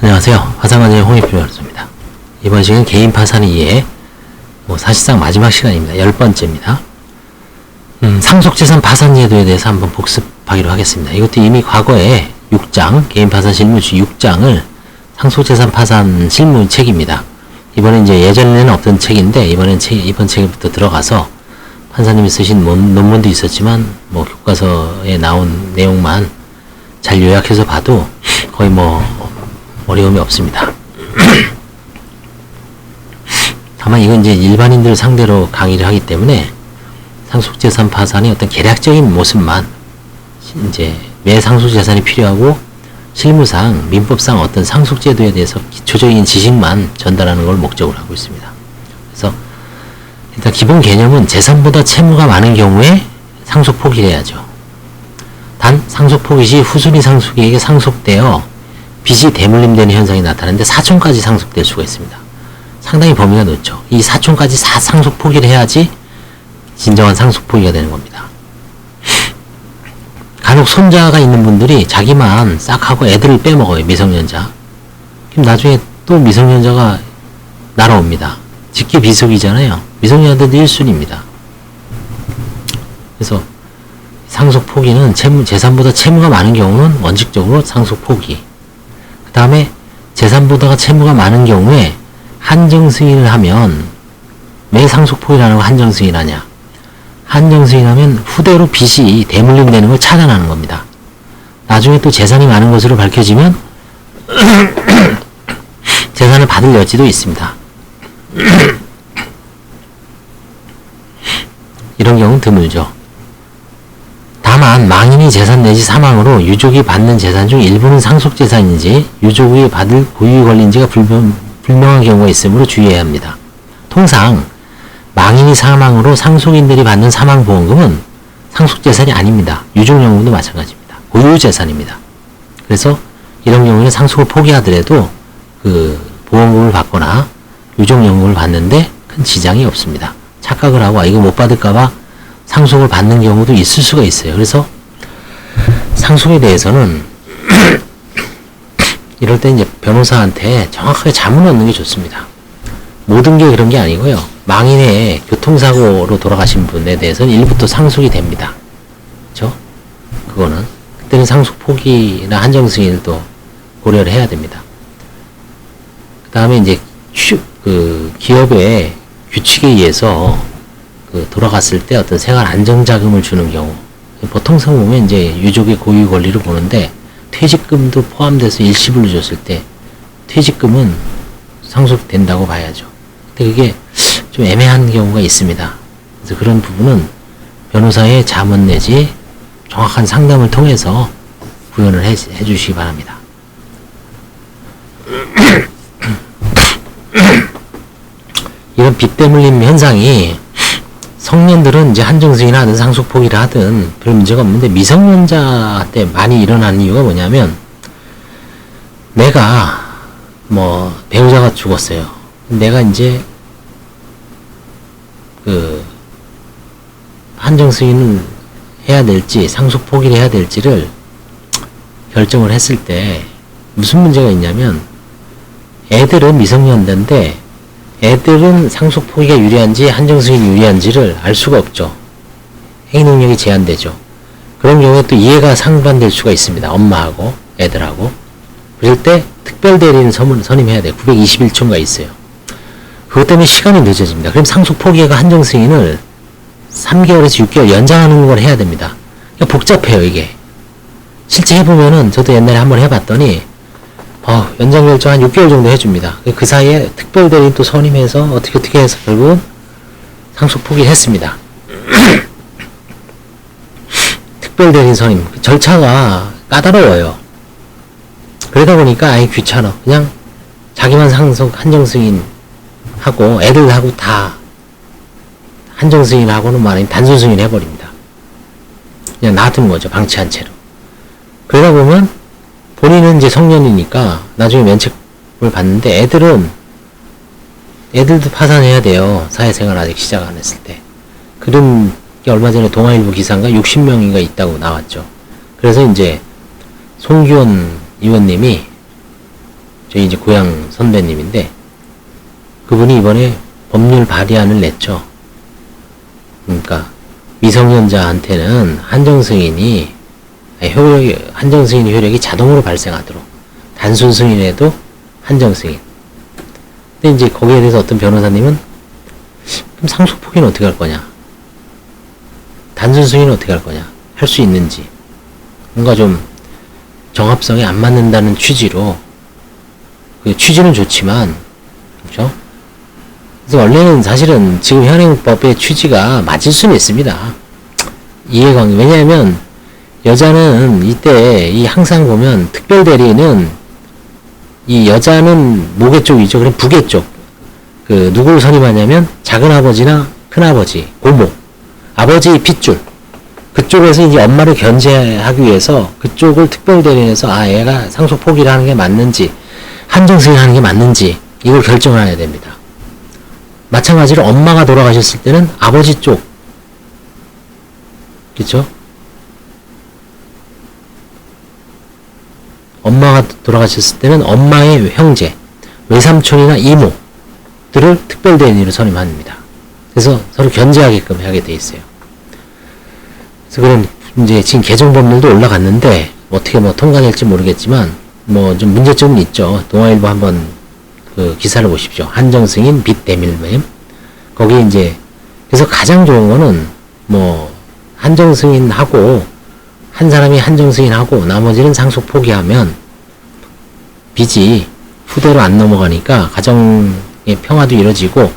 안녕하세요. 화상관의 홍익표현수입니다. 이번 시간은 개인 파산 이해 사실상 마지막 시간입니다. 10번째입니다. 상속재산 파산 제도에 대해서 한번 복습하기로 하겠습니다. 이것도 이미 과거에 6장, 개인 파산 실무주 6장을 상속재산 파산 실무 책입니다. 이번에 이제 예전에는 없던 책인데, 이번 책부터 들어가서 판사님이 쓰신 논문도 있었지만, 교과서에 나온 내용만 잘 요약해서 봐도 거의 어려움이 없습니다. 다만 이건 이제 일반인들 상대로 강의를 하기 때문에 상속재산 파산의 어떤 개략적인 모습만, 이제 왜 상속재산이 필요하고 실무상, 민법상 어떤 상속제도에 대해서 기초적인 지식만 전달하는 걸 목적으로 하고 있습니다. 그래서 일단 기본 개념은 재산보다 채무가 많은 경우에 상속 포기를 해야죠. 단 상속 포기 시 후순위 상속에게 상속되어 빚이 대물림되는 현상이 나타나는데 사촌까지 상속될 수가 있습니다. 상당히 범위가 넓죠. 이 사촌까지 상속 포기를 해야지 진정한 상속 포기가 되는 겁니다. 간혹 손자가 있는 분들이 자기만 싹 하고 애들을 빼먹어요. 미성년자. 그럼 나중에 또 미성년자가 날아옵니다. 직계 비속이잖아요. 미성년자들도 1순위입니다. 그래서 상속 포기는 재산보다 채무가 많은 경우는 원칙적으로 상속 포기. 그 다음에 재산보다가 채무가 많은 경우에 한정승인을 하면, 왜 상속 포기를 하는 거 한정승인을 하냐? 한정승인하면 후대로 빚이 대물림되는 걸 차단하는 겁니다. 나중에 또 재산이 많은 것으로 밝혀지면 재산을 받을 여지도 있습니다. 이런 경우는 드물죠. 다만 망인이 재산 내지 사망으로 유족이 받는 재산 중 일부는 상속재산인지 유족이 받을 고유에 걸린지가 불명한 경우가 있으므로 주의해야 합니다. 통상 망인이 사망으로 상속인들이 받는 사망보험금은 상속재산이 아닙니다. 유족연금도 마찬가지입니다. 고유재산입니다. 그래서 이런 경우에는 상속을 포기하더라도 그 보험금을 받거나 유족연금을 받는데 큰 지장이 없습니다. 착각을 하고 이거 못 받을까봐 상속을 받는 경우도 있을 수가 있어요. 그래서 상속에 대해서는 이럴 때 이제 변호사한테 정확하게 자문을 얻는 게 좋습니다. 모든 게 그런 게 아니고요. 망인의 교통사고로 돌아가신 분에 대해서는 일부터 상속이 됩니다. 그렇죠? 그거는 그때는 상속 포기나 한정승인을 또 고려를 해야 됩니다. 그 다음에 이제 기업의 규칙에 의해서 돌아갔을 때 어떤 생활 안정자금을 주는 경우, 보통상 보면 이제 유족의 고유 권리를 보는데 퇴직금도 포함돼서 일시불로 줬을 때 퇴직금은 상속된다고 봐야죠. 근데 그게 좀 애매한 경우가 있습니다. 그래서 그런 부분은 변호사의 자문 내지 정확한 상담을 통해서 구현을 해주시기 바랍니다. 이런 빚 대물림 현상이 성년들은 이제 한정승이나 하든 상속 포기를 하든 별 문제가 없는데 미성년자 때 많이 일어나는 이유가 뭐냐면, 내가 배우자가 죽었어요. 내가 이제 한정승인을 해야 될지 상속 포기를 해야 될지를 결정을 했을 때 무슨 문제가 있냐면, 애들은 미성년자인데 애들은 상속 포기가 유리한지 한정승인이 유리한지를 알 수가 없죠. 행위 능력이 제한되죠. 그런 경우에 또 이해가 상반될 수가 있습니다. 엄마하고 애들하고. 그럴 때 특별대리인 선임해야 돼요. 921초인가 있어요. 그것 때문에 시간이 늦어집니다. 그럼 상속 포기가 한정승인을 3개월에서 6개월 연장하는 걸 해야 됩니다. 그러니까 복잡해요, 이게. 실제 해보면은, 저도 옛날에 한번 해봤더니 연장 결정 한 6개월 정도 해줍니다. 그 사이에 특별대리인 또 선임해서 어떻게 해서 결국은 상속 포기를 했습니다. 특별대리인 선임 절차가 까다로워요. 그러다 보니까 귀찮아. 그냥 자기만 상속 한정승인 하고 애들하고 다 한정승인 하고는 아니면 단순승인 해버립니다. 그냥 놔둔 거죠. 방치한 채로. 그러다 보면 본인은 이제 성년이니까 나중에 면책을 받는데 애들도 파산해야 돼요. 사회생활 아직 시작 안 했을 때. 그런 게 얼마 전에 동아일보 기사인가 60명인가 있다고 나왔죠. 그래서 이제 송기원 의원님이 저희 이제 고향 선배님인데, 그분이 이번에 법률 발의안을 냈죠. 그러니까 미성년자한테는 한정 승인 효력이 자동으로 발생하도록, 단순 승인에도 한정 승인. 근데 이제 거기에 대해서 어떤 변호사님은 그럼 상속 포기는 어떻게 할 거냐? 단순 승인은 어떻게 할 거냐? 할 수 있는지. 뭔가 좀 정합성이 안 맞는다는 취지로, 그 취지는 좋지만, 그렇죠? 그래서 원래는 사실은 지금 현행법의 취지가 맞을 수는 있습니다. 이해관계. 왜냐하면 여자는 이때 항상 보면 특별 대리는 이 여자는 모계 쪽이죠. 그럼 부계 쪽. 그 누구를 선임하냐면 작은 아버지나 큰 아버지, 고모, 아버지 핏줄. 그쪽에서 이제 엄마를 견제하기 위해서 그쪽을 특별 대리해서 얘가 상속 포기를 하는 게 맞는지, 한정 승인하는 게 맞는지 이걸 결정을 해야 됩니다. 마찬가지로 엄마가 돌아가셨을 때는 아버지 쪽, 그렇죠? 엄마가 돌아가셨을 때는 엄마의 형제, 외삼촌이나 이모들을 특별 대리인으로 선임합니다. 그래서 서로 견제하게끔 하게 돼 있어요. 그래서 그런 이제 지금 개정법률도 올라갔는데 어떻게 통과될지 모르겠지만 좀 문제점은 있죠. 동아일보 한번 그 기사를 보십시오. 한정 승인 빚 대밀매임. 거기 이제 그래서 가장 좋은 거는 한정 승인하고 한 사람이 한정 승인하고 나머지는 상속 포기하면 빚이 후대로 안 넘어가니까 가정의 평화도 이루어지고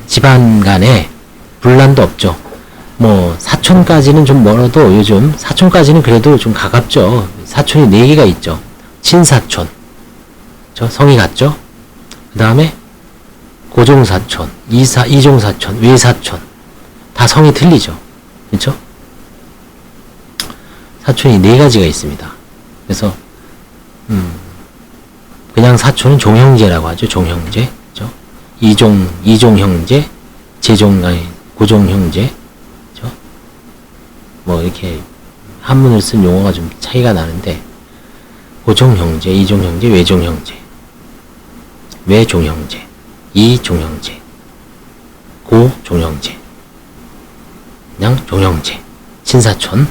집안 간에 분란도 없죠. 사촌까지는 좀 멀어도 요즘 사촌까지는 그래도 좀 가깝죠. 사촌이 4개가 있죠. 친사촌, 성이 같죠. 그 다음에 고종사촌, 이종사촌, 외사촌, 다 성이 틀리죠. 그렇죠? 사촌이 4가지가 있습니다. 그래서 그냥 사촌은 종형제라고 하죠. 종형제, 그렇죠? 이종형제, 고종형제, 그렇죠? 이렇게 한문을 쓴 용어가 좀 차이가 나는데 고종형제, 이종형제, 외종형제, 이종형제, 고종형제, 그냥 종형제, 친사촌.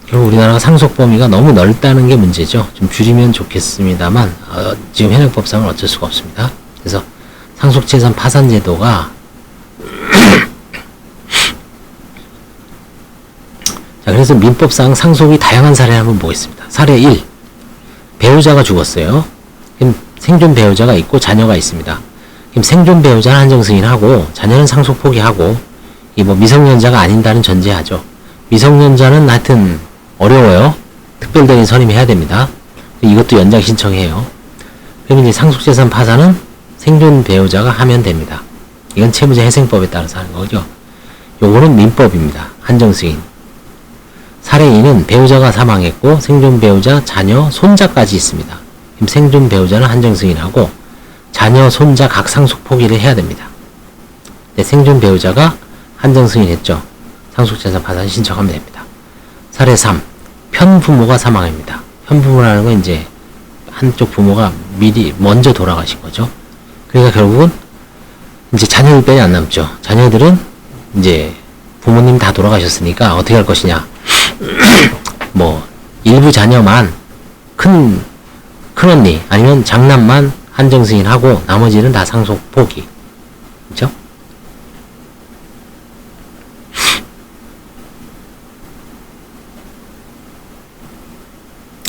결국 우리나라가 상속 범위가 너무 넓다는 게 문제죠. 좀 줄이면 좋겠습니다만 지금 현행법상은 어쩔 수가 없습니다. 그래서 상속재산 파산제도가 자, 그래서 민법상 상속이 다양한 사례를 한번 보겠습니다. 사례 1. 배우자가 죽었어요. 그럼 생존 배우자가 있고 자녀가 있습니다. 그럼 생존 배우자는 한정 승인하고 자녀는 상속 포기하고 미성년자가 아닌다는 전제하죠. 미성년자는 하여튼 어려워요. 특별대리인 선임해야 됩니다. 이것도 연장 신청해요. 그럼 이제 상속재산 파산은 생존 배우자가 하면 됩니다. 이건 채무자 회생법에 따라서 하는 거죠. 요거는 민법입니다. 한정 승인. 사례 2는 배우자가 사망했고 생존 배우자, 자녀, 손자까지 있습니다. 그럼 생존 배우자는 한정 승인하고 자녀, 손자 각 상속 포기를 해야 됩니다. 네, 생존 배우자가 한정 승인했죠. 상속재산 파산 신청하면 됩니다. 사례 3. 편부모가 사망합니다. 편부모라는 건 이제 한쪽 부모가 먼저 돌아가신 거죠. 그러니까 결국은 이제 자녀들밖에 안 남죠. 자녀들은 이제 부모님 다 돌아가셨으니까 어떻게 할 것이냐. 일부 자녀만 큰언니 아니면 장남만 한정 승인하고 나머지는 다 상속 포기. 그렇죠?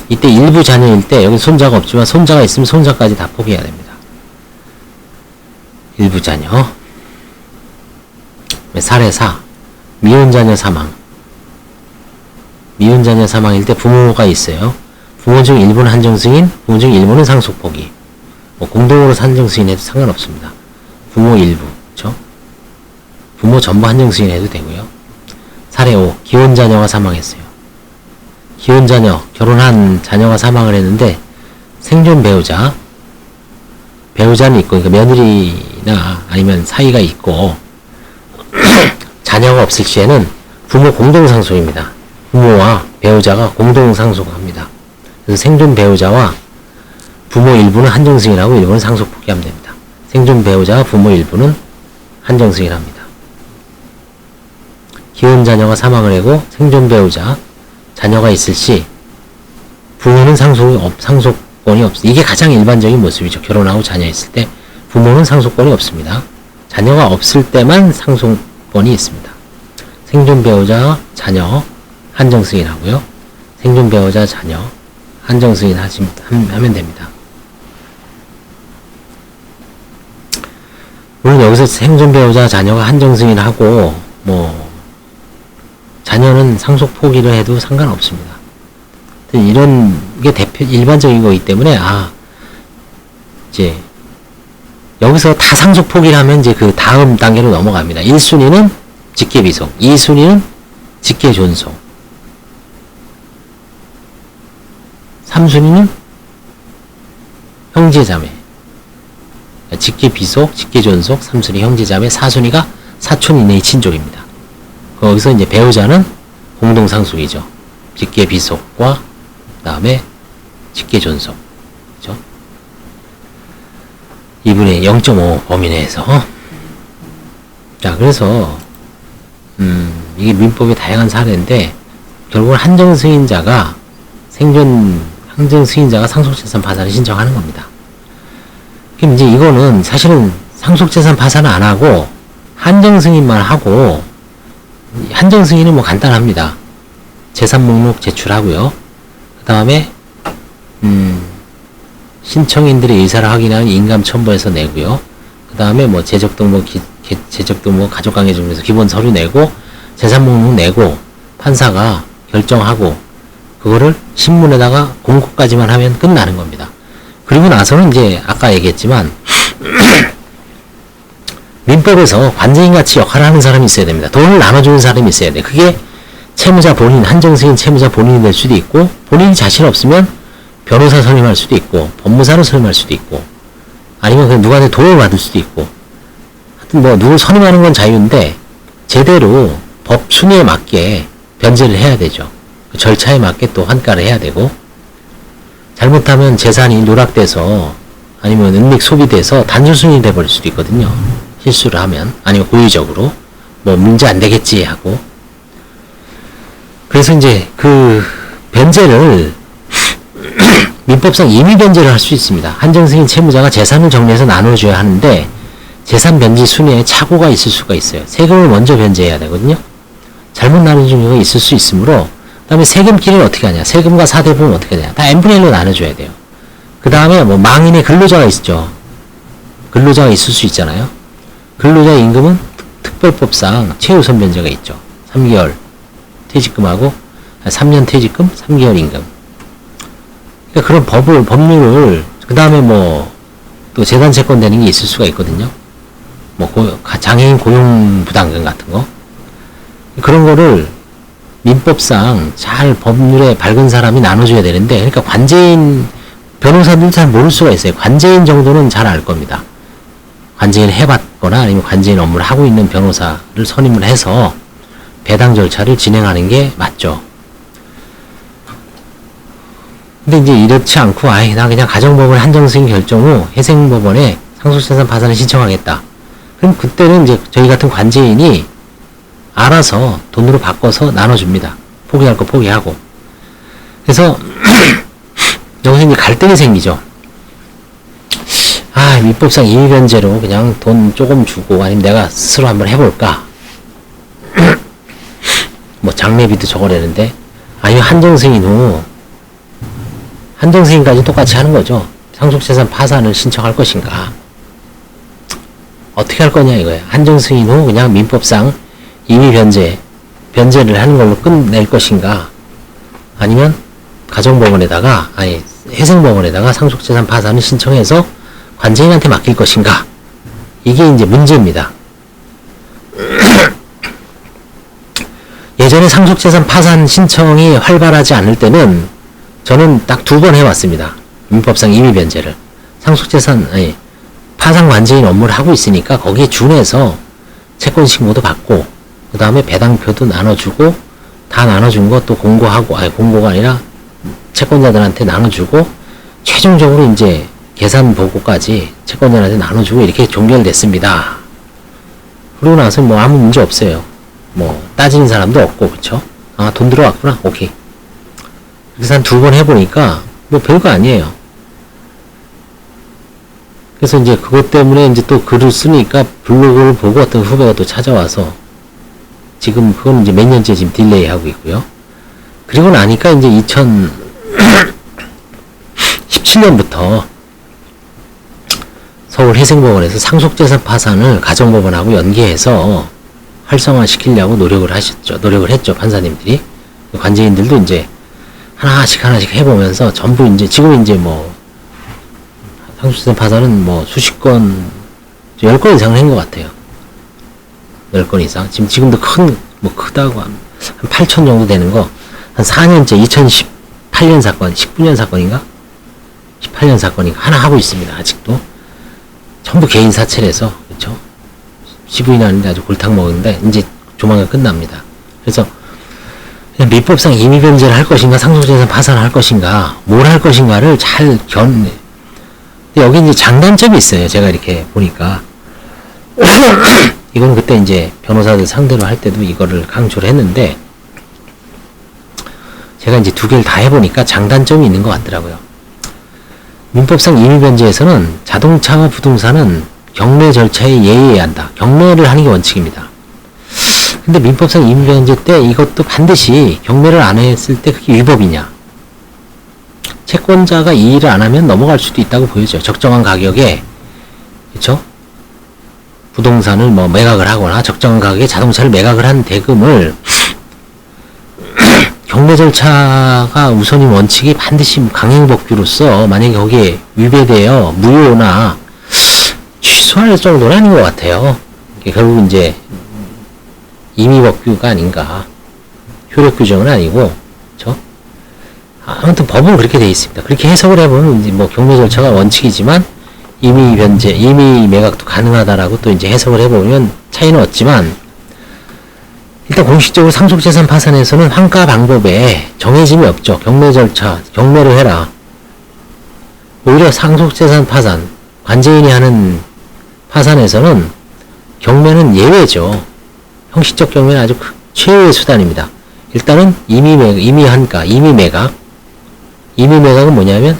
이때 일부 자녀일 때 여기 손자가 없지만 손자가 있으면 손자까지 다 포기해야 됩니다. 일부 자녀. 사례 4. 미혼 자녀 사망. 미혼 자녀 사망일 때 부모가 있어요. 부모 중 일부는 한정 승인, 부모 중 일부는 상속 포기. 공동으로 한정 승인해도 상관없습니다. 부모 일부, 그렇죠? 부모 전부 한정 승인해도 되고요. 사례 5. 기혼 자녀가 사망했어요. 기혼 자녀, 결혼한 자녀가 사망을 했는데 생존 배우자는 있고, 그러니까 며느리나 아니면 사이가 있고 자녀가 없을 시에는 부모 공동상속입니다. 부모와 배우자가 공동상속합니다. 그래서 생존 배우자와 부모 일부는 한정승인하고 일부는 상속 포기하면 됩니다. 생존 배우자와 부모 일부는 한정승인합니다. 기혼 자녀가 사망을 하고 생존 배우자, 자녀가 있을 시 부모는 상속권이 없습니다. 이게 가장 일반적인 모습이죠. 결혼하고 자녀 있을 때 부모는 상속권이 없습니다. 자녀가 없을 때만 상속권이 있습니다. 생존 배우자, 자녀 한정승인하고요. 생존 배우자, 자녀 한정승인 하면 됩니다. 물론 여기서 생존 배우자, 자녀가 한정승인하고 자녀는 상속 포기를 해도 상관없습니다. 이런 게 일반적인 거기 때문에 이제 여기서 다 상속 포기를 하면 이제 그 다음 단계로 넘어갑니다. 1순위는 직계 비속, 2순위는 직계 존속, 3순위는 형제 자매. 직계 비속, 직계 존속, 3순위 형제 자매, 4순위가 사촌 이내의 친족입니다. 거기서 이제 배우자는 공동 상속이죠. 직계 비속과 그다음에 직계 존속. 그죠? 2분의 0.5 범위 내에서. 자, 그래서 이게 민법의 다양한 사례인데 결국은 한정승인자가 상속재산 파산을 신청하는 겁니다. 그럼 이제 이거는 사실은 상속재산 파산을 안 하고 한정승인만 하고, 한정승인은 뭐 간단합니다. 재산 목록 제출하고요. 그 다음에 신청인들의 의사를 확인하는 인감 첨부해서 내고요. 그 다음에 뭐 재적 등본 가족관계 증명서 기본 서류 내고 재산 목록 내고 판사가 결정하고 그거를 신문에다가 공고까지만 하면 끝나는 겁니다. 그리고 나서는 이제 아까 얘기했지만 민법에서 관제인 같이 역할을 하는 사람이 있어야 됩니다. 돈을 나눠주는 사람이 있어야 돼. 그게 채무자 본인, 한정승인 채무자 본인이 될 수도 있고, 본인이 자신 없으면 변호사 선임할 수도 있고, 법무사로 선임할 수도 있고, 아니면 그냥 누구한테 도움을 받을 수도 있고, 하여튼 누굴 선임하는 건 자유인데 제대로 법 순위에 맞게 변제를 해야 되죠. 그 절차에 맞게 또 환가를 해야 되고, 잘못하면 재산이 누락돼서 아니면 은닉 소비돼서 단순순이 돼버릴 수도 있거든요. 실수를 하면, 아니면 고의적으로 문제 안 되겠지 하고. 그래서 이제 그 변제를 민법상 임의 변제를 할 수 있습니다. 한정승인 채무자가 재산을 정리해서 나눠줘야 하는데 재산 변제 순위에 착오가 있을 수가 있어요. 세금을 먼저 변제해야 되거든요. 잘못 나눠준 경우가 있을 수 있으므로, 그 다음에 세금끼리는 어떻게 하냐, 세금과 사대보험은 어떻게 하냐, 다 n분의 1로 나눠줘야 돼요. 그 다음에 망인의 근로자가 있죠. 근로자가 있을 수 있잖아요. 근로자 임금은 특별법상 최우선 변제가 있죠. 3개월 퇴직금하고 3년 퇴직금, 3개월 임금. 그러니까 그런 법률을, 그 다음에 또 재단 채권 되는 게 있을 수가 있거든요. 장애인 고용 부담금 같은 거. 그런 거를 민법상 잘 법률에 밝은 사람이 나눠줘야 되는데, 그러니까 관제인, 변호사들도 잘 모를 수가 있어요. 관제인 정도는 잘 알 겁니다. 관제인을 해봤거나 아니면 관제인 업무를 하고 있는 변호사를 선임을 해서 배당 절차를 진행하는 게 맞죠. 근데 이제 이렇지 않고, 나 그냥 가정법원 한정승인 결정 후 회생법원에 상속재산 파산을 신청하겠다. 그럼 그때는 이제 저희 같은 관제인이 알아서 돈으로 바꿔서 나눠줍니다. 포기할 거 포기하고. 그래서 여기서 이제 갈등이 생기죠. 민법상 임의변제로 그냥 돈 조금 주고 아니면 내가 스스로 한번 해볼까. 장례비도 적어내는데, 아니면 한정승인 후 한정승인까지 똑같이 하는 거죠. 상속재산 파산을 신청할 것인가. 어떻게 할 거냐 이거야. 한정승인 후 그냥 민법상 변제를 하는 걸로 끝낼 것인가, 아니면 가정법원에다가, 회생법원에다가 상속재산 파산을 신청해서 관제인한테 맡길 것인가. 이게 이제 문제입니다. 예전에 상속재산 파산 신청이 활발하지 않을 때는 저는 딱 2번 해왔습니다. 민법상 임의변제를. 상속재산, 파산 관제인 업무를 하고 있으니까 거기에 준해서 채권 신고도 받고, 그 다음에 배당표도 나눠주고, 다 나눠준 거 또 공고하고, 공고가 아니라 채권자들한테 나눠주고, 최종적으로 이제 계산 보고까지 채권자한테 나눠주고 이렇게 종결됐습니다. 그러고 나서 뭐 아무 문제 없어요. 뭐 따지는 사람도 없고, 그쵸? 아, 돈 들어왔구나. 오케이. 그래서 한 2번 해보니까 뭐 별거 아니에요. 그래서 이제 그것 때문에 이제 또 글을 쓰니까 블로그를 보고 어떤 후배가 또 찾아와서 지금 그건 이제 몇 년째 지금 딜레이 하고 있고요. 그리고 나니까 이제 2017년부터 서울 해생법원에서 상속재산 파산을 가정법원하고 연계해서 활성화 시키려고 노력을 했죠, 판사님들이. 관제인들도 이제 하나씩 해보면서 전부 이제 지금 이제 뭐 상속재산 파산은 뭐 수십 건, 10건 이상을 한 것 같아요. 10건 이상. 지금도 크다고 한 8천 정도 되는 거, 한 4년째, 2018년 사건, 19년 사건인가? 18년 사건인가? 하나 하고 있습니다, 아직도. 전부 개인 사찰에서, 그쵸? 지부인 하는데 아주 골탕 먹는데, 이제 조만간 끝납니다. 그래서, 그냥 민법상 임의변제를 할 것인가, 상속재산 파산을 할 것인가, 뭘 할 것인가를 잘 근데 여기 이제 장단점이 있어요. 제가 이렇게 보니까. 이건 그때 이제 변호사들 상대로 할 때도 이거를 강조를 했는데, 제가 이제 2개를 다 해보니까 장단점이 있는 것 같더라고요. 민법상 임의변제에서는 자동차와 부동산은 경매 절차에 예의해야 한다. 경매를 하는 게 원칙입니다. 근데 민법상 임의변제 때 이것도 반드시 경매를 안 했을 때 그게 위법이냐? 채권자가 이 일을 안 하면 넘어갈 수도 있다고 보여져요. 적정한 가격에, 그쵸? 부동산을 뭐 매각을 하거나 적정한 가격에 자동차를 매각을 한 대금을 경매 절차가 우선인 원칙이 반드시 강행법규로서 만약에 거기에 위배되어 무효나 취소할 정도는 아닌 것 같아요. 결국 이제 임의법규가 아닌가. 효력 규정은 아니고, 그쵸? 아무튼 법은 그렇게 돼 있습니다. 그렇게 해석을 해보면 이제 뭐 경매 절차가 원칙이지만 임의 변제, 임의 매각도 가능하다라고 또 이제 해석을 해보면 차이는 없지만, 일단 공식적으로 상속재산 파산에서는 환가 방법에 정해짐이 없죠. 경매 절차, 경매를 해라. 오히려 상속재산 파산, 관제인이 하는 파산에서는 경매는 예외죠. 형식적 경매는 아주 최후의 수단입니다. 일단은 임의환가, 임의매각. 임의매각은 뭐냐면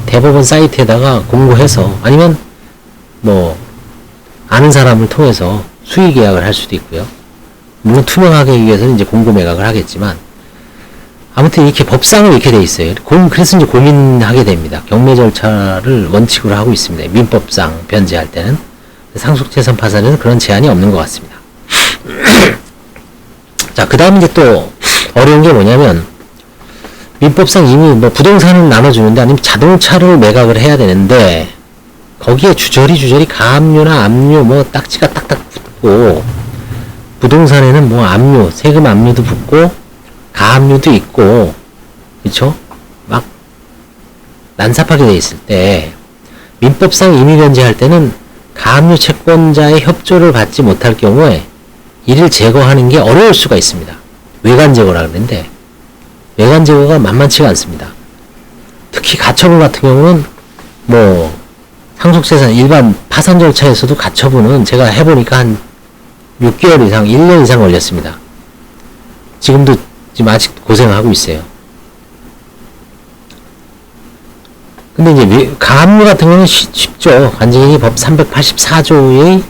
대법원 사이트에다가 공고해서, 아니면 뭐 아는 사람을 통해서 수의 계약을 할 수도 있고요. 물론 투명하게 하기 위해서는 이제 공고 매각을 하겠지만, 아무튼 이렇게 법상은 이렇게 돼 있어요. 그래서 이제 고민하게 됩니다. 경매 절차를 원칙으로 하고 있습니다. 민법상 변제할 때는. 상속재산 파산에는 그런 제한이 없는 것 같습니다. 자, 그 다음 이제 또 어려운 게 뭐냐면, 민법상 이미 뭐 부동산을 나눠주는데, 아니면 자동차를 매각을 해야 되는데, 거기에 주저리 가압류나 압류, 뭐 딱지가 딱딱 붙고, 부동산에는 뭐 압류, 세금 압류도 붙고, 가압류도 있고, 그쵸? 막 난삽하게 돼 있을 때, 민법상 임의변제할 때는 가압류 채권자의 협조를 받지 못할 경우에 이를 제거하는 게 어려울 수가 있습니다. 외관 제거라 그러는데, 외관 제거가 만만치가 않습니다. 특히 가처분 같은 경우는 뭐 상속재산 일반 파산 절차에서도 가처분은 제가 해보니까 한 6개월 이상, 1년 이상 걸렸습니다. 지금 아직 고생하고 있어요. 근데 이제 가압류 같은 경우는 쉽죠. 관제인이 법 384조의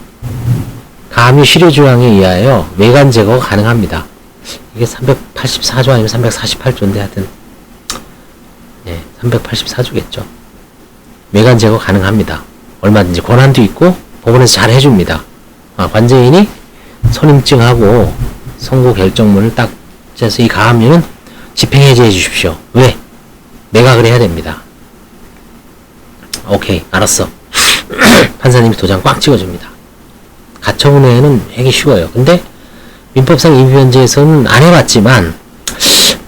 가압류 실효조항에 의하여 외관 제거가 가능합니다. 이게 384조 아니면 348조인데 하여튼, 네, 384조겠죠. 외관 제거 가능합니다. 얼마든지 권한도 있고 법원에서 잘 해줍니다. 관제인이 선임증하고 선고 결정문을 딱 해서 이 가압류는 집행해제해 주십시오. 왜? 매각을 해야 됩니다. 오케이, 알았어. 판사님이 도장 꽉 찍어줍니다. 가처분에는 하기 쉬워요. 근데 민법상 임의변제에서는 안 해봤지만,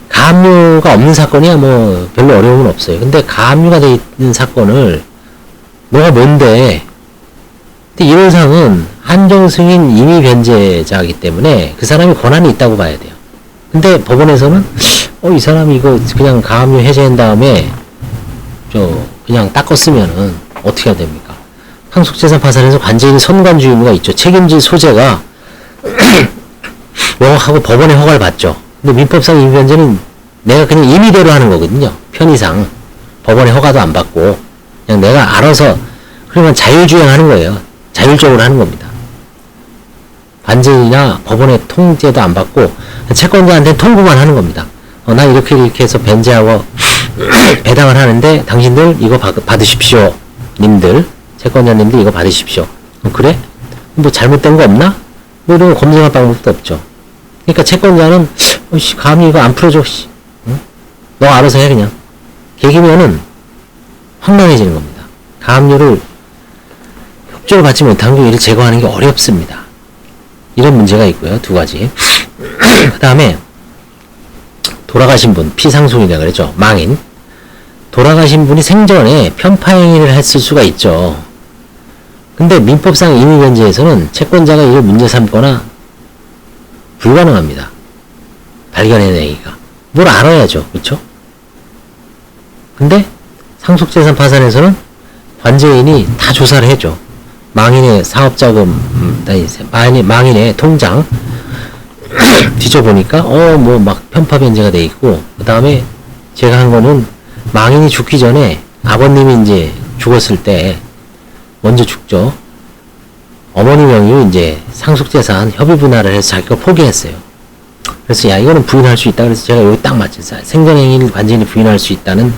가압류가 없는 사건이야 뭐 별로 어려움은 없어요. 근데 가압류가 돼 있는 사건을 뭐가 뭔데, 근데 이런 상은 한정승인 임의변제자이기 때문에 그 사람이 권한이 있다고 봐야 돼요. 근데 법원에서는 이 사람이 이거 그냥 가압류 해제한 다음에 그냥 닦았으면은 어떻게 해야 됩니까? 상속재산 파산에서 관제인이 선관주 의무가 있죠. 책임질 소재가 명확하고 법원의 허가를 받죠. 근데 민법상 임의변제는 내가 그냥 임의대로 하는 거거든요. 편의상. 법원의 허가도 안 받고 그냥 내가 알아서 그러면 자율주행하는 거예요. 자율적으로 하는 겁니다. 관제인이나 법원의 통제도 안 받고 채권자한테 통보만 하는 겁니다. 나 이렇게 해서 변제하고 배당을 하는데 당신들 이거 받으십시오. 님들 채권자님들 이거 받으십시오. 그래? 뭐 잘못된 거 없나? 뭐 이런 거 검증할 방법도 없죠. 그러니까 채권자는 감히 이거 안 풀어줘. 응? 너 알아서 해 그냥. 계기면은 황당해지는 겁니다. 가압류를 협조를 받지 못한 경우 이를 제거하는 게 어렵습니다. 이런 문제가 있고요. 두 가지. 그 다음에 돌아가신 분, 피상속이라고 그랬죠. 망인. 돌아가신 분이 생전에 편파행위를 했을 수가 있죠. 근데 민법상 임의변제에서는 채권자가 이걸 문제 삼거나 불가능합니다. 발견해내기가. 뭘 알아야죠. 그쵸? 근데 상속재산 파산에서는 관제인이 다 조사를 해줘. 망인의 사업자금, 망인의 통장 뒤져보니까 뭐 막 편파 변제가 돼 있고, 그 다음에 제가 한 거는 망인이 죽기 전에 아버님이 이제 죽었을 때 먼저 죽죠. 어머니 명의로 이제 상속재산 협의 분할을 해서 자기가 포기했어요. 그래서 야 이거는 부인할 수 있다. 그래서 제가 여기 딱 맞춰서 생전행위를 관제인이 부인할 수 있다는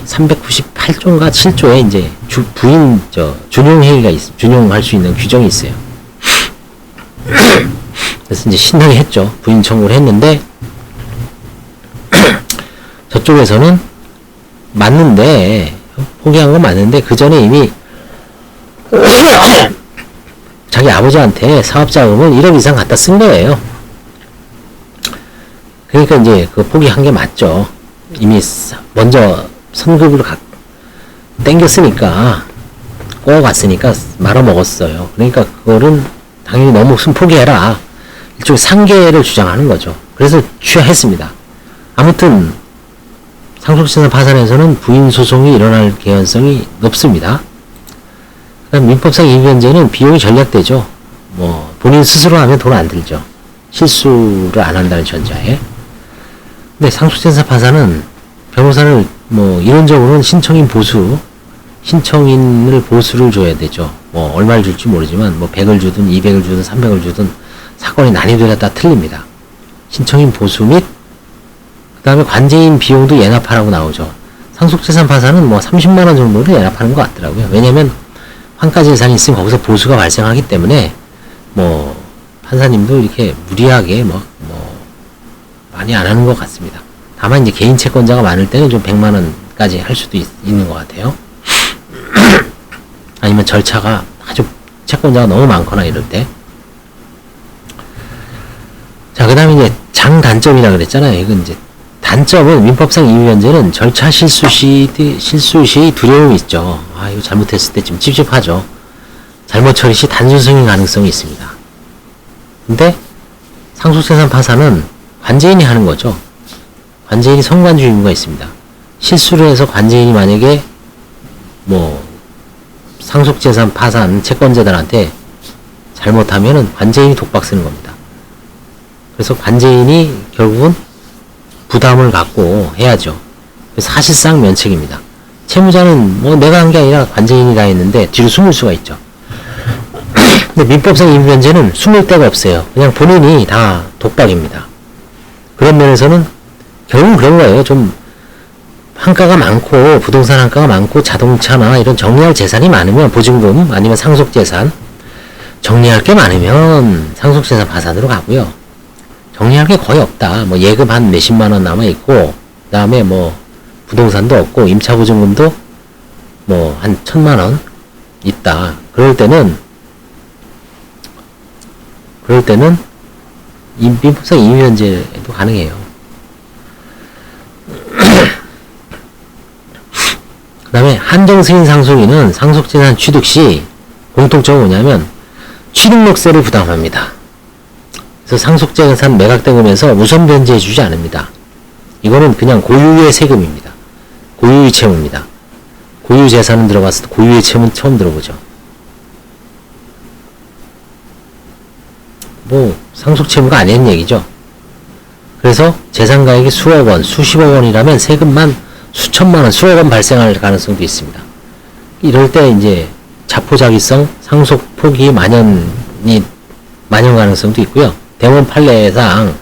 398조인가 7조에 이제 준용행위가 있습니다. 준용할 수 있는 규정이 있어요. 그래서 이제 신청을 했죠. 부인 청구를 했는데 저쪽에서는 맞는데 포기한 건 맞는데 그 전에 이미 자기 아버지한테 사업자금을 1억 이상 갖다 쓴 거예요. 그러니까 이제 그 포기한 게 맞죠. 이미 먼저 선급을 땡겼으니까 꼬아갔으니까 말아먹었어요. 그러니까 그거는 당연히 너무 포기해라. 일종의 상계를 주장하는 거죠. 그래서 취하했습니다. 아무튼 상속재산 파산에서는 부인 소송이 일어날 개연성이 높습니다. 그다음 민법상 임의변제는 비용이 절약되죠. 뭐 본인 스스로 하면 돈 안 들죠. 실수를 안 한다는 전제하에. 근데 상속재산 파산은 변호사를 뭐 이론적으로는 신청인을 보수를 줘야 되죠. 뭐 얼마를 줄지 모르지만 뭐 100을 주든 200을 주든 300을 주든 사건의 난이도에 따라 틀립니다. 신청인 보수 및 그 다음에 관제인 비용도 예납하라고 나오죠. 상속재산 파산은 뭐 30만 원 정도를 예납하는 것 같더라고요. 왜냐면 환가재산이 있으면 거기서 보수가 발생하기 때문에 뭐 판사님도 이렇게 무리하게 많이 안 하는 것 같습니다. 다만 이제 개인 채권자가 많을 때는 좀 100만 원까지 할 수도 있는 것 같아요. 아니면 절차가 아주 채권자가 너무 많거나 이럴 때. 자, 그 다음에 이제 장단점이라 그랬잖아요. 이건 이제 단점은 민법상 임의변제는 절차 실수 시 두려움이 있죠. 이거 잘못했을 때 좀 찝찝하죠. 잘못 처리 시 단순 승인 가능성이 있습니다. 근데 상속재산 파산은 관제인이 하는 거죠. 관제인이 선관주 의무가 있습니다. 실수를 해서 관제인이 만약에 뭐 상속재산 파산 채권자들한테 잘못하면은 관제인이 독박 쓰는 겁니다. 그래서 관제인이 결국은 부담을 갖고 해야죠. 사실상 면책입니다. 채무자는 뭐 내가 한 게 아니라 관제인이 다 했는데 뒤로 숨을 수가 있죠. 근데 민법상 임의변제는 숨을 데가 없어요. 그냥 본인이 다 독박입니다. 그런 면에서는 결국은 그런 거예요. 좀 한가가 많고 부동산 한가가 많고 자동차나 이런 정리할 재산이 많으면 보증금 아니면 상속재산 정리할 게 많으면 상속재산 파산으로 가고요. 정리할 게 거의 없다. 뭐 예금 한 몇십만 원 남아 있고 그 다음에 뭐 부동산도 없고 임차보증금도 뭐 한 1,000만 원 있다. 그럴 때는 민법상 임의변제도 가능해요. 그 다음에 한정승인 상속인은 상속재산 취득 시 공통점이 뭐냐면 취득록세를 부담합니다. 그래서 상속재산 매각대금에서 우선 변제해주지 않습니다. 이거는 그냥 고유의 세금입니다. 고유의 채무입니다. 고유 재산은 들어봤어도 고유의 채무는 처음 들어보죠. 뭐 상속 채무가 아니는 얘기죠. 그래서 재산 가액이 수억 원, 수십억 원이라면 세금만 수천만 원, 수억 원 발생할 가능성도 있습니다. 이럴 때 이제 자포자기성 상속 포기 만연 가능성도 있고요. 대법원 판례상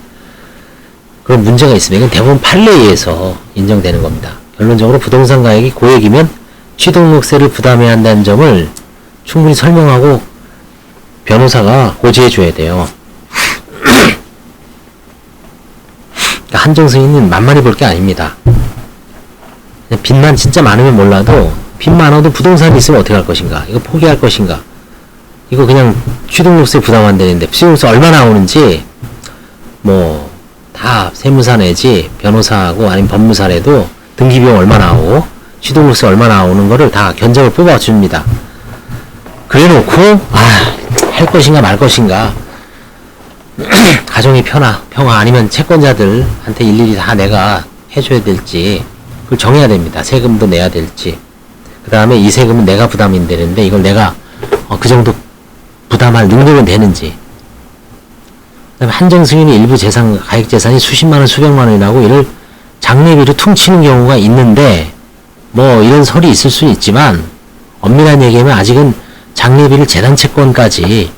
그런 문제가 있습니다. 이건 대법원 판례에 의해서 인정되는 겁니다. 결론적으로 부동산 가액이 고액이면 취등록세를 부담해야 한다는 점을 충분히 설명하고 변호사가 고지해 줘야 돼요. 그러니까 한정승인은 만만히 볼 게 아닙니다. 빚만 진짜 많으면 몰라도 빚 많아도 부동산이 있으면 어떻게 할 것인가, 이거 포기할 것인가, 이거 그냥 취등록세 부담 안 되는데 취등록세 얼마 나오는지 뭐 다 세무사 내지 변호사하고 아니면 법무사 내도 등기비용 얼마 나오고 취등록세 얼마 나오는 거를 다 견적을 뽑아줍니다. 그래놓고 할 것인가 말 것인가 가정의 평화 아니면 채권자들한테 일일이 다 내가 해줘야 될지 그걸 정해야 됩니다. 세금도 내야 될지, 그 다음에 이 세금은 내가 부담이 되는데 이걸 내가 그 정도 부담할 능력은 되는지, 그 다음에 한정승인이 일부 재산, 가액재산이 수십만원 수백만원이 나고 이를 장례비로 퉁치는 경우가 있는데 뭐 이런 설이 있을 수는 있지만 엄밀한 얘기하면 아직은 장례비를 재단채권까지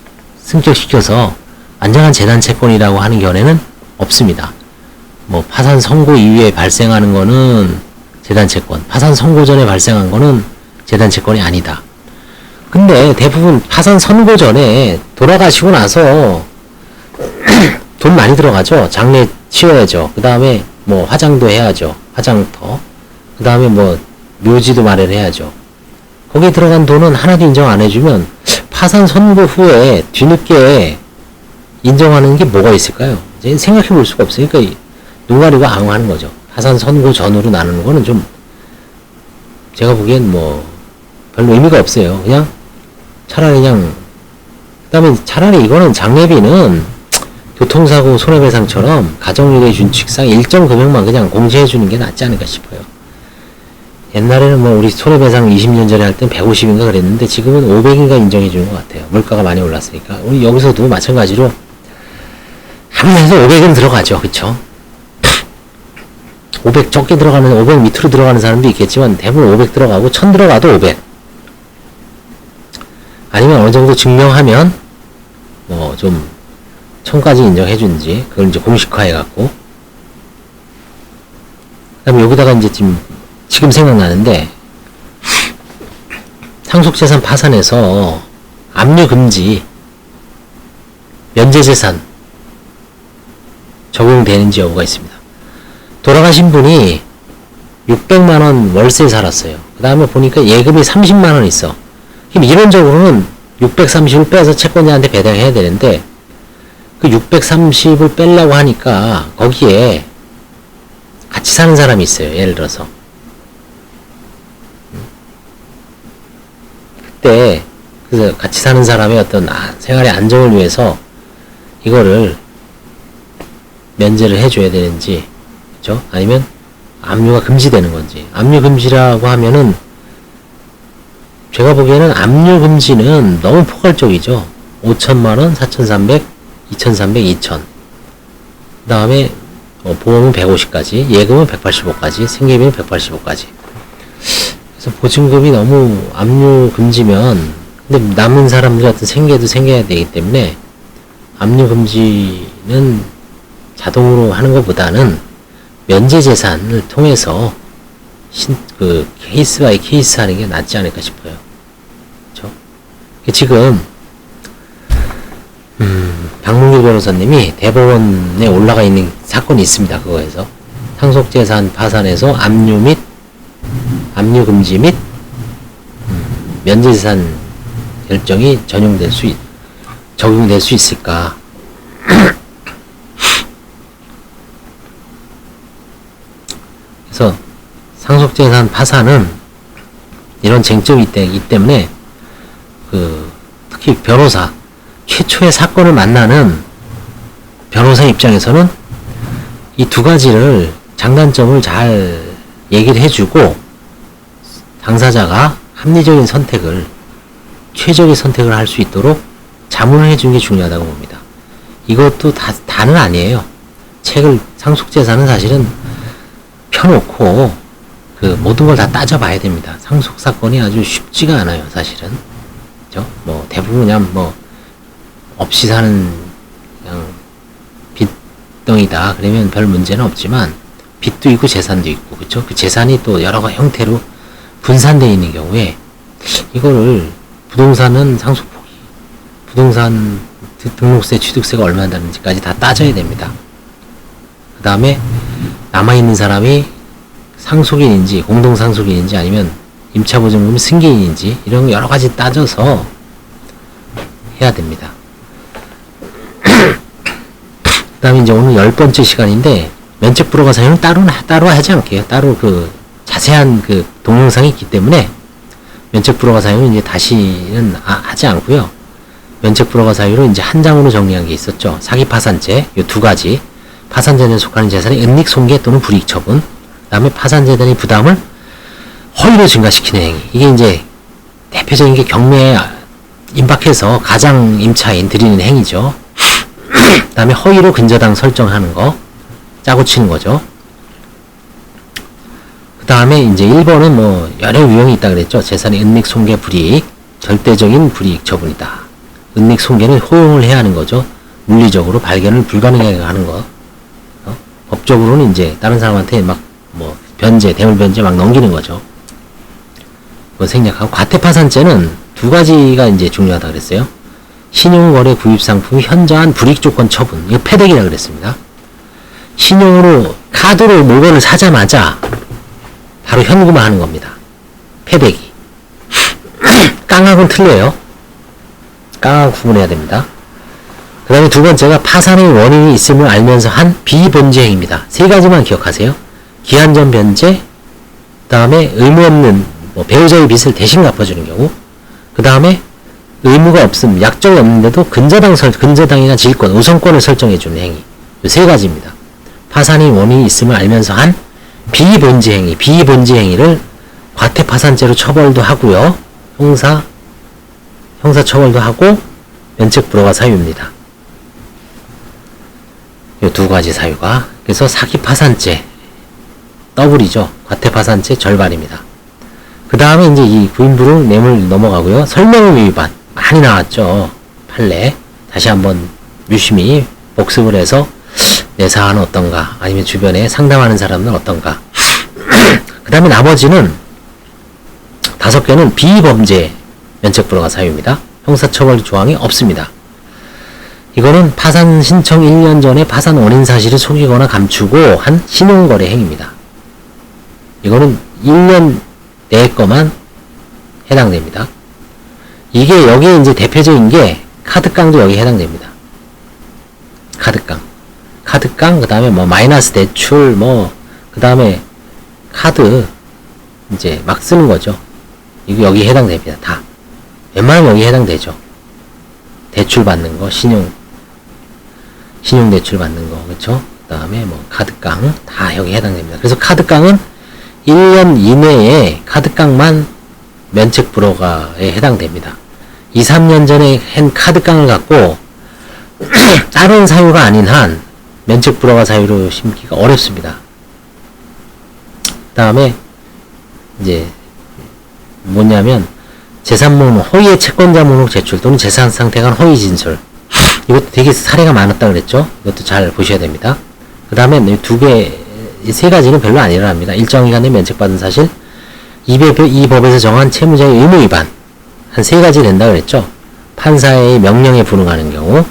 승격시켜서 완전한 재단채권이라고 하는 견해는 없습니다. 뭐 파산 선고 이후에 발생하는 거는 재단채권, 파산 선고 전에 발생한 거는 재단채권이 아니다. 근데 대부분 파산 선고 전에 돌아가시고 나서 돈 많이 들어가죠. 장례 치러야죠. 그 다음에 뭐 화장도 해야죠. 화장터. 그 다음에 뭐 묘지도 마련해야죠. 거기에 들어간 돈은 하나도 인정 안 해주면 파산 선고 후에 뒤늦게 인정하는 게 뭐가 있을까요? 이제 생각해 볼 수가 없으니까 눈 가리고 앙하는 거죠. 파산 선고 전후로 나누는 거는 좀 제가 보기엔 뭐 별로 의미가 없어요. 그냥 차라리 그냥, 그 다음에 차라리 이거는 장례비는 교통사고 손해배상처럼 가정유례 준칙상 일정 금액만 그냥 공제해 주는 게 낫지 않을까 싶어요. 옛날에는 뭐 우리 손해배상 20년 전에 할 땐 150인가 그랬는데 지금은 500인가 인정해 주는 것 같아요. 물가가 많이 올랐으니까. 우리 여기서도 마찬가지로 하면서 500은 들어가죠. 그쵸? 500 적게 들어가면 500 밑으로 들어가는 사람도 있겠지만 대부분 500 들어가고 1000 들어가도 500. 아니면 어느 정도 증명하면 뭐 좀 1000까지 인정해 주는지 그걸 이제 공식화해 갖고, 그다음에 여기다가 이제 지금 생각나는데 상속재산 파산에서 압류 금지 면제재산 적용되는지 여부가 있습니다. 돌아가신 분이 600만원 월세 살았어요. 그 다음에 보니까 예금이 30만원 있어. 그럼 이론적으로는 630을 빼서 채권자한테 배당해야 되는데 그 630을 빼려고 하니까 거기에 같이 사는 사람이 있어요. 예를 들어서 그때 그래서 같이 사는 사람의 어떤 생활의 안정을 위해서 이거를 면제를 해줘야 되는지, 그렇죠? 아니면 압류가 금지되는 건지. 압류 금지라고 하면은 제가 보기에는 압류 금지는 너무 포괄적이죠. 5천만원, 4,300, 2,300, 2,000. 그 다음에 보험은 150까지, 예금은 185까지, 생계비는 185까지. 그래서 보증금이 너무 압류 금지면, 근데 남은 사람들 같은 생계도 생겨야 되기 때문에 압류 금지는 자동으로 하는 것보다는 면제재산을 통해서 케이스 바이 케이스 하는 게 낫지 않을까 싶어요. 그렇죠? 지금 박문규 변호사님이 대법원에 올라가 있는 사건이 있습니다. 그거에서 상속재산 파산에서 압류 금지 및 면제재산 결정이 적용될 수 있을까? 그래서 상속재산 파산은 이런 쟁점이 있기 때문에 특히 변호사 최초의 사건을 만나는 변호사 입장에서는 이 두 가지를 장단점을 잘 얘기를 해주고 당사자가 합리적인 선택을, 최적의 선택을 할 수 있도록 자문을 해주는 게 중요하다고 봅니다. 이것도 다는 아니에요. 상속재산은 사실은 펴놓고 그 모든 걸 다 따져봐야 됩니다. 상속사건이 아주 쉽지가 않아요, 사실은. 그죠? 뭐 대부분 그냥 뭐 없이 사는 그냥 빚덩이다 그러면 별 문제는 없지만, 빚도 있고 재산도 있고, 그쵸? 그 재산이 또 여러 가지 형태로 분산되어 있는 경우에 이거를 부동산은 상속폭이, 부동산 등록세, 취득세가 얼마나 나는지까지 다 따져야 됩니다. 그 다음에 남아있는 사람이 상속인인지 공동상속인인지 아니면 임차보증금이 승계인인지 이런 여러 가지 따져서 해야 됩니다. 그 다음에 이제 오늘 10번째 시간인데, 면책불허가 사유는 따로 하지 않게요. 따로 그 자세한 그 동영상이 있기 때문에 면책불허가 사유는 이제 다시는 하지 않고요. 면책불허가 사유로 이제 한 장으로 정리한 게 있었죠. 사기파산죄, 요 두 가지. 파산재단에 속하는 재산의 은닉 손괴 또는 불이익 처분. 그 다음에 파산재단의 부담을 허위로 증가시키는 행위. 이게 이제 대표적인 게 경매에 임박해서 가장 임차인 드리는 행위죠. 그 다음에 허위로 근저당 설정하는 거, 짜고 치는 거죠. 그 다음에 이제 1번은 뭐 여러 유형이 있다 그랬죠. 재산의 은닉 손괴 불이익, 절대적인 불이익 처분이다. 은닉 손괴는 호용을 해야 하는 거죠. 물리적으로 발견을 불가능하게 하는 거. 법적으로는 이제 다른 사람한테 막 뭐 변제, 대물 변제 막 넘기는 거죠. 그거 생략하고, 과태파산죄는 두 가지가 이제 중요하다 그랬어요. 신용거래 구입상품이 현저한 불이익 조건 처분, 이거 패대기라 그랬습니다. 신용으로, 카드로 물건을 사자마자 바로 현금화하는 겁니다. 패대기. 깡하고는 틀려요. 깡하고 구분해야 됩니다. 그 다음에 두 번째가 파산의 원인이 있음을 알면서 한 비본지 행위입니다. 세 가지만 기억하세요. 기한전 변제, 그 다음에 의무 없는 뭐 배우자의 빚을 대신 갚아주는 경우, 그 다음에 의무가 없음, 약정이 없는데도 근저당이나 질권, 우선권을 설정해주는 행위. 이 세 가지입니다. 파산의 원인이 있음을 알면서 한 비본지 행위, 비본지 행위를 과태파산죄로 처벌도 하고요. 형사 처벌도 하고 면책불허가 사유입니다. 이 두 가지 사유가. 그래서 사기파산죄 더블이죠. 과태파산죄 절반입니다. 그 다음에 이제 이 구인불응 뇌물 넘어가고요. 설명의무 위반 많이 나왔죠. 판례 다시 한번 유심히 복습을 해서 내 사안은 어떤가, 아니면 주변에 상담하는 사람은 어떤가. 그 다음에 나머지는 5개는 비범죄 면책불허가 사유입니다. 형사처벌 조항이 없습니다. 이거는 파산 신청 1년 전에 파산 원인 사실을 속이거나 감추고 한 신용거래 행위입니다. 이거는 1년 내 거만 해당됩니다. 이게 여기에 이제 대표적인 게 카드깡도 여기에 해당됩니다. 카드깡, 그 다음에 뭐 마이너스 대출, 그 다음에 카드 이제 막 쓰는 거죠. 이거 여기에 해당됩니다. 다. 웬만하면 여기에 해당되죠. 대출 받는 거, 신용 대출 받는 거, 그쵸? 그 다음에 뭐 카드깡 다 여기에 해당됩니다. 그래서 카드깡은 1년 이내에 카드깡만 면책불허가에 해당됩니다. 2, 3년 전에 한 카드깡을 갖고 다른 사유가 아닌 한 면책불허가 사유로 심기가 어렵습니다. 그 다음에 이제 뭐냐면 재산 목록, 허위의 채권자 목록 제출 또는 재산 상태가 허위 진술. 이것도 되게 사례가 많았다 그랬죠. 이것도 잘 보셔야 됩니다. 그 다음에 이 세 가지는 별로 안 일어납니다. 일정 기간 내에 면책받은 사실, 이 법에서 정한 채무자의 의무 위반, 한 세 가지 된다 그랬죠. 판사의 명령에 불응하는 경우,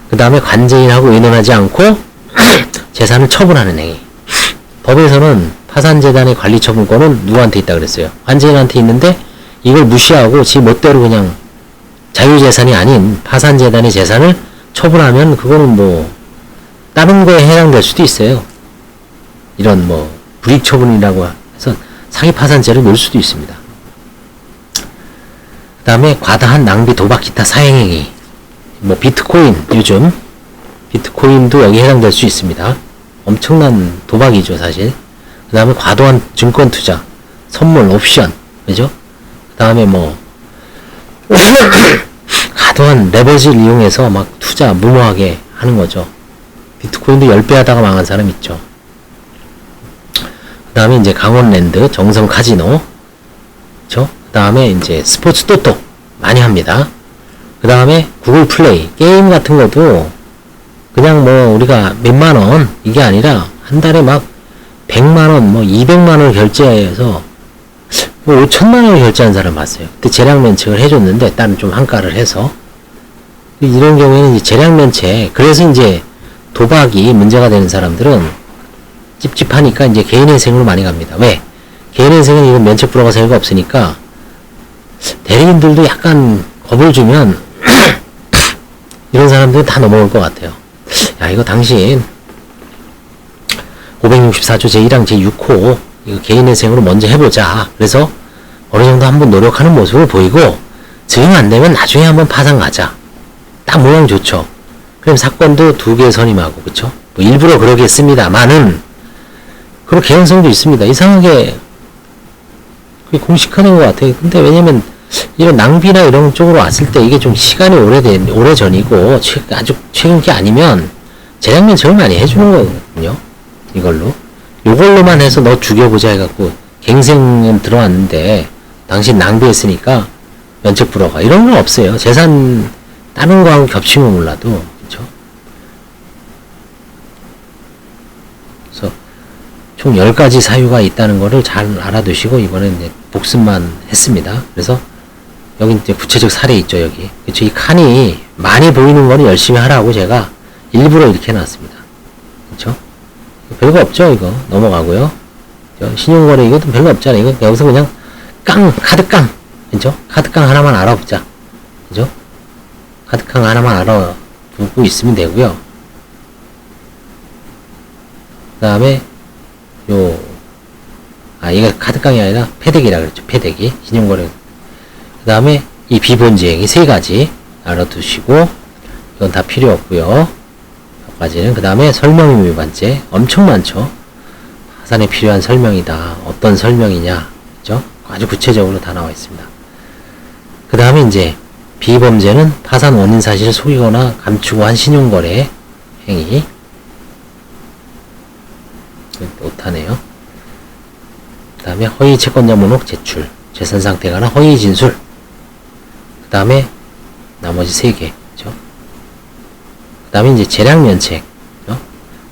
그 다음에 관제인하고 의논하지 않고 재산을 처분하는 행위. 법에서는 파산재단의 관리처분권은 누구한테 있다 그랬어요? 관제인한테 있는데 이걸 무시하고 지 멋대로 그냥 자유재산이 아닌 파산재단의 재산을 처분하면 그거는 뭐 다른 거에 해당될 수도 있어요. 이런 뭐 불이익처분이라고 해서 사기파산죄를 넣을 수도 있습니다. 그 다음에 과다한 낭비, 도박, 기타 사행행위, 뭐 비트코인, 요즘 비트코인도 여기 해당될 수 있습니다. 엄청난 도박이죠 사실. 그 다음에 과도한 증권 투자, 선물, 옵션, 그죠? 그 다음에 뭐, 과도한 레버지를 이용해서 막 투자 무모하게 하는 거죠. 비트코인도 10배 하다가 망한 사람 있죠. 그 다음에 이제 강원랜드, 정성 카지노, 그쵸? 그 다음에 이제 스포츠 토토 많이 합니다. 그 다음에 구글 플레이, 게임 같은 것도 그냥 뭐 우리가 몇만원, 이게 아니라 한 달에 막 100만원, 뭐 200만원을 결제해서 뭐 5천만원을 결제한 사람 봤어요. 그때 재량 면책을 해줬는데, 다른 좀 한가를 해서. 이런 경우에는 이제 재량 면책, 그래서 이제 도박이 문제가 되는 사람들은 찝찝하니까 이제 개인회생으로 많이 갑니다. 왜? 개인회생은 이건 면책 불허가 사유가 없으니까 대리인들도 약간 겁을 주면 이런 사람들은 다 넘어올 것 같아요. 야, 이거 당신 564조 제1항 제6호 이거 개인회생으로 먼저 해보자. 그래서 어느 정도 한번 노력하는 모습을 보이고 증인 안 되면 나중에 한번 파산 가자. 딱 모양 좋죠. 그럼 사건도 2개 선임하고, 그쵸? 뭐 일부러 그러겠습니다만은 그런 개연성도 있습니다. 이상하게 그게 공식화된 것 같아요. 근데 왜냐면 이런 낭비나 이런 쪽으로 왔을 때 이게 좀 시간이 오래전이고 아주 최근 게 아니면 재량 면책을 많이 해주는 거거든요. 요걸로만 해서 너 죽여보자 해갖고 갱생은 들어왔는데 당신 낭비했으니까 면책 불허가 이런 건 없어요. 재산 다른 거하고 겹치면 몰라도, 그쵸? 그래서 총 10가지 사유가 있다는 거를 잘 알아두시고 이번엔 이제 복습만 했습니다. 그래서 여기 이제 구체적 사례 있죠, 여기. 그쵸? 이 칸이 많이 보이는 거는 열심히 하라고 제가 일부러 이렇게 해놨습니다. 그쵸? 별거 없죠, 이거. 넘어가고요. 신용거래 이것도 별거 없잖아요. 이거 여기서 그냥 카드 깡. 그죠? 카드 깡 하나만 알아보자. 그죠? 카드 깡 하나만 알아두고 있으면 되고요. 그 다음에 이거 카드 깡이 아니라 패대기라 그랬죠. 패대기. 신용거래. 그 다음에 이 비본지행 이 3가지 알아두시고 이건 다 필요 없고요. 그 다음에 설명의무 위반죄 엄청 많죠. 파산에 필요한 설명이다. 어떤 설명이냐, 그죠? 아주 구체적으로 다 나와 있습니다. 그 다음에 이제 비범죄는 파산 원인 사실을 속이거나 감추고 한 신용거래 행위. 못하네요. 그 다음에 허위 채권자 목록 제출, 재산 상태가나 허위 진술. 그 다음에 나머지 3개. 그 다음에 이제 재량 면책,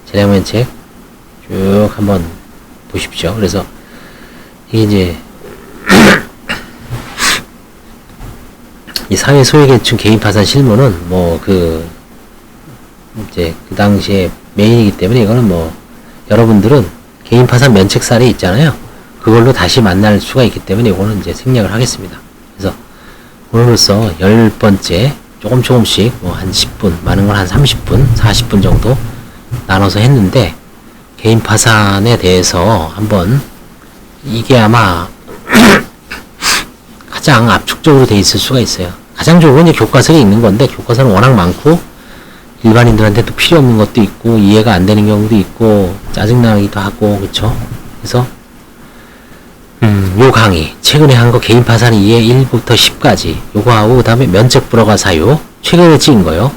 재량 면책 쭉 한번 보십시오. 그래서 이게 이제 이 사회 소외계층 개인 파산 실무는 이제 그 당시에 메인이기 때문에 이거는 여러분들은 개인 파산 면책 사례 있잖아요. 그걸로 다시 만날 수가 있기 때문에 이거는 이제 생략을 하겠습니다. 그래서 오늘로써 10번째 조금씩 한 10분, 많은 건 한 30분, 40분 정도 나눠서 했는데 개인 파산에 대해서 한번 이게 아마 가장 압축적으로 돼 있을 수가 있어요. 가장 좋은 건 이제 교과서에 있는 건데 교과서는 워낙 많고 일반인들한테도 필요 없는 것도 있고 이해가 안 되는 경우도 있고 짜증나기도 하고, 그쵸? 그래서 요 강의 최근에 한 거 개인 파산 이해 1부터 10까지 요거 하고 그 다음에 면책 불허가 사유 최근에 찍은 거요.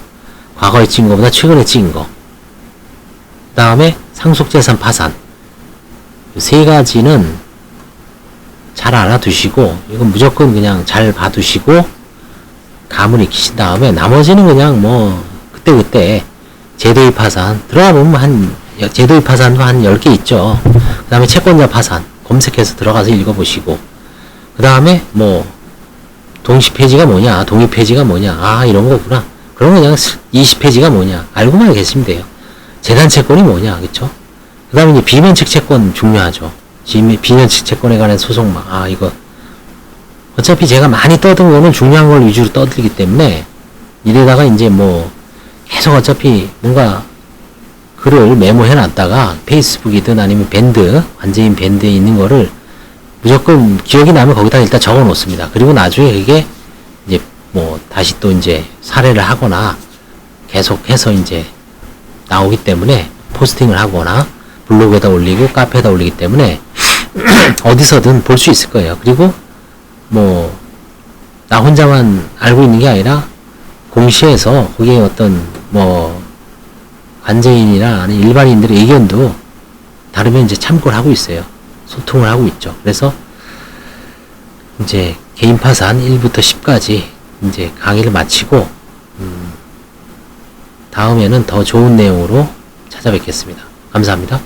과거에 찍은 거보다 최근에 찍은 거. 그 다음에 상속재산 파산. 요 3가지는 잘 알아두시고 이건 무조건 그냥 잘 봐두시고 감을 익히신 다음에 나머지는 그냥 그때 제도의 파산 들어가 보면 제도의 파산도 한 10개 있죠. 그 다음에 채권자 파산 검색해서 들어가서 읽어보시고 그 다음에 동시폐지가 뭐냐, 동의폐지가 뭐냐, 이런 거구나. 그럼 그냥 20페이지가 뭐냐, 알고만 계시면 돼요. 재산채권이 뭐냐, 그쵸? 그 다음에 이제 비면책 채권 중요하죠. 비면책 채권에 관한 소송만, 이거. 어차피 제가 많이 떠든 거는 중요한 걸 위주로 떠들기 때문에, 이래다가 이제 계속 어차피 뭔가 글을 메모해 놨다가, 페이스북이든 아니면 완전히 밴드에 있는 거를 무조건 기억이 나면 거기다 일단 적어 놓습니다. 그리고 나중에 그게 이제 다시 또 이제 사례를 하거나 계속해서 이제 나오기 때문에 포스팅을 하거나 블로그에다 올리고 카페에다 올리기 때문에 어디서든 볼 수 있을 거예요. 그리고 뭐 나 혼자만 알고 있는 게 아니라 공시에서 거기에 어떤 뭐 관제인이나 아니면 일반인들의 의견도 다르면 이제 참고를 하고 있어요. 소통을 하고 있죠. 그래서 이제 개인 파산 1부터 10까지 이제 강의를 마치고 다음에는 더 좋은 내용으로 찾아뵙겠습니다. 감사합니다.